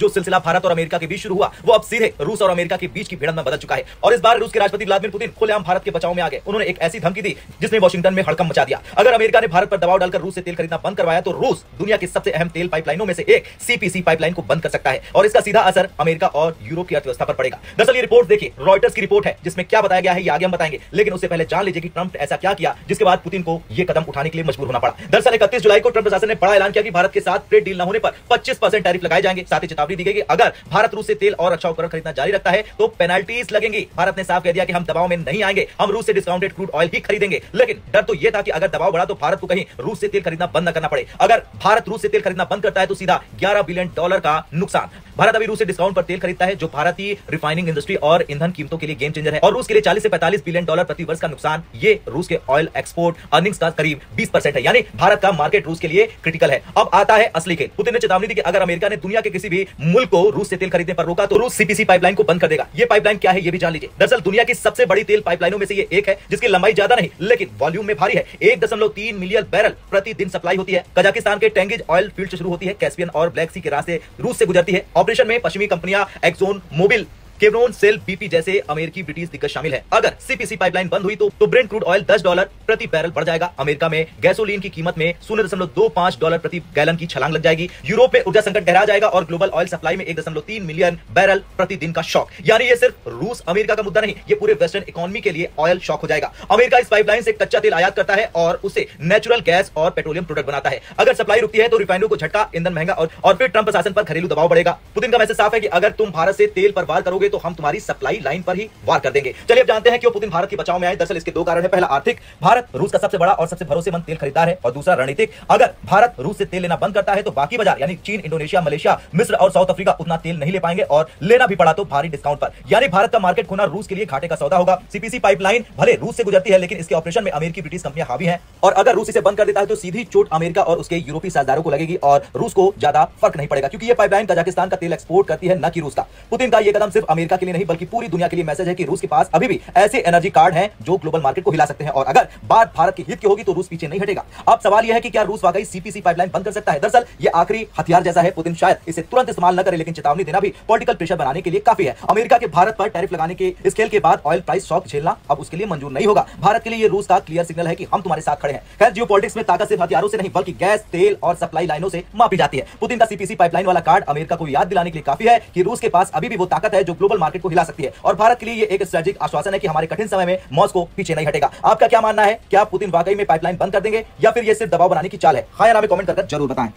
जो सिलसिला भारत और अमेरिका के बीच शुरू हुआ वो अब सीधे रूस और अमेरिका के बीच की भिड़ंत में बदल चुका है। और इस बार रूस के राष्ट्रपति व्लादिमीर पुतिन खुलेआम भारत के बचाव में आ गए। उन्होंने एक ऐसी धमकी दी जिसने वॉशिंगटन में हड़कंप मचा दिया। अगर अमेरिका ने भारत पर दबाव डालकर रूस से तेल खरीदना बंद करवाया तो रूस दुनिया की सबसे अहम तेल पाइपलाइनों में से एक सीपीसी पाइपलाइन को बंद कर सकता है और इसका सीधा असर अमेरिका और यूरोप की अर्थव्यवस्था पर पड़ेगा। दरअसल ये रिपोर्ट देखिए, रॉयटर्स की रिपोर्ट है जिसमें क्या बताया गया है ये आगे हम बताएंगे, लेकिन उससे पहले जान लीजिए कि ट्रंप ऐसा क्या किया जिसके बाद पुतिन को यह कदम उठाने के लिए मजबूर होना पड़ा। दरअसल 31 जुलाई को ट्रंप प्रशासन ने बड़ा ऐलान किया कि भारत के साथ ट्रेड डील न होने पर 25% टैरिफ लगाए जाएंगे। साथ ही चेतावनी दी गई कि अगर भारत रूस से तेल और रक्षा उपकरण खरीदना जारी रखता है तो पेनल्टीज लगेंगी। भारत ने साफ कह दिया कि हम दबाव में नहीं आएंगे, हम रूस से डिस्काउंटेड क्रूड ऑयल ही खरीदेंगे। लेकिन डर तो यह था कि अगर दबाव बढ़ा तो भारत को कहीं रूस से तेल खरीदना बंद न करना पड़े। अगर भारत रूस से तेल खरीदना बंद करता है तो सीधा $11 बिलियन का नुकसान। भारत अभी रूस से डिस्काउंट पर तेल खरीदता है जो भारतीय रिफाइनिंग इंडस्ट्री और ईंधन कीमतों के लिए गेम चेंजर है और रूस के लिए $40 से $45 बिलियन प्रति वर्ष का नुकसान। ये रूस के ऑयल एक्सपोर्ट अर्निंग्स का करीब 20% है, यानी भारत का मार्केट रूस के लिए क्रिटिकल है। अब आता है असली खेल। पुतिन ने चेतावनी दी कि अगर अमेरिका ने दुनिया के किसी भी मुल्क को रूस से तेल खरीदने पर रोका तो रूस सीपीसी पाइपलाइन को बंद कर देगा। ये पाइपलाइन क्या है ये भी जान लीजिए। दरअसल दुनिया की सबसे बड़ी तेल पाइपलाइनों में से ये एक है जिसकी लंबाई ज्यादा नहीं लेकिन वॉल्यूम में भारी है। 1.3 मिलियन बैरल प्रतिदिन सप्लाई होती है। कजाकिस्तान के टेंगिज ऑयल फील्ड से शुरू होती है, कैस्पियन और ब्लैक सी के रास्ते रूस से गुजरती है। ऑपरेशन में पश्चिमी कंपनियां एक्सोन मोबिल, केवरोन, सेल, बीपी जैसे अमेरिकी ब्रिटिश दिग्गज शामिल है। अगर सीपीसी पाइपलाइन बंद हुई तो ब्रेंट क्रूड ऑयल $10 प्रति बैरल बढ़ जाएगा। अमेरिका में गैसोलीन की कीमत में $0.25 प्रति गैलन की छलांग लग जाएगी। यूरोप में ऊर्जा संकट गहरा जाएगा और ग्लोबल ऑयल सप्लाई में 1.3 मिलियन बैरल प्रतिदिन का शॉक। यानी ये सिर्फ रूस अमेरिका का मुद्दा नहीं, ये पूरे वेस्टर्न इकोनॉमी के लिए ऑयल शॉक हो जाएगा। अमेरिका इस पाइपलाइन से कच्चा तेल आयात करता है और उसे नेचुरल गैस और पेट्रोलियम प्रोडक्ट बनाता है। अगर सप्लाई रुकती है तो रिफाइनरों को झटका, ईंधन महंगा और फिर ट्रंप प्रशासन पर घरेलू दबाव बढ़ेगा। पुतिन का मैसेज साफ है कि अगर तुम भारत से तेल पर वार करोगे तो हम तुम्हारी सप्लाई लाइन पर ही वार कर देंगे। चलिए अब जानते हैं क्यों पुतिन भारत के बचाव में आए। दरअसल इसके दो कारण है। पहला आर्थिक, भारत रूस का सबसे बड़ा और सबसे भरोसेमंद तेल खरीदार है और दूसरा रणनीतिक, अगर भारत रूस से तेल लेना बंद करता है तो बाकी बाजार यानी चीन, इंडोनेशिया, मलेशिया, मिस्र और साउथ अफ्रीका उतना तेल नहीं ले पाएंगे और लेना भी पड़ा तो भारी डिस्काउंट पर। यानी भारत का मार्केट खोना रूस के लिए घाटे का सौदा होगा। सीपीसी पाइपलाइन भले रूस से गुजरती है लेकिन इसके ऑपरेशन में अमेरिकी ब्रिटिश कंपनियां हावी हैं और अगर रूस इसे बंद कर देता है तो सीधी चोट अमेरिका और उसके यूरोपीय साझेदारों को लगेगी और रूस को ज्यादा फर्क नहीं पड़ेगा क्योंकि यह पाइपलाइन कजाकिस्तान का तेल एक्सपोर्ट करती है, न कि रूस का। पुतिन का यह कदम सिर्फ अमेरिका के लिए नहीं बल्कि पूरी दुनिया के लिए मैसेज है कि रूस के पास अभी भी ऐसे एनर्जी कार्ड हैं जो ग्लोबल मार्केट को हिला सकते हैं और अगर बात भारत के हित की होगी तो रूस पीछे नहीं हटेगा। अब सवाल यह है कि क्या रूस वाकई सीपीसी पाइपलाइन बंद कर सकता है। दरअसल यह आखिरी हथियार जैसा है। पुतिन शायद इसे तुरंत इस्तेमाल न करे लेकिन चेतावनी देना भी पॉलिटिकल प्रेशर बनाने के लिए काफी है। अमेरिका के भारत पर टैरिफ लगाने के इस खेल के बाद ऑयल प्राइस शॉक झेलना अब उसके लिए मंजूर नहीं होगा। भारत के लिए यह रूस का क्लियर सिग्नल है कि हम तुम्हारे साथ खड़े हैं। खैर जियोपॉलिटिक्स में ताकत सिर्फ हथियारों से नहीं बल्कि गैस, तेल और सप्लाई लाइनों से मापी जाती है। पुतिन का सीपीसी पाइपलाइन वाला कार्ड अमेरिका को याद दिलाने के लिए काफी है कि रूस के पास अभी भी वो ताकत है जो ग्लोबल मार्केट को हिला सकती है और भारत के लिए यह एक स्ट्रेटेजिक आश्वासन है कि हमारे कठिन समय में मॉस्को पीछे नहीं हटेगा। आपका क्या मानना है? क्या पुतिन वाकई में पाइपलाइन बंद कर देंगे या फिर ये सिर्फ दबाव बनाने की चाल है? हाँ या ना में कमेंट कर जरूर बताएं।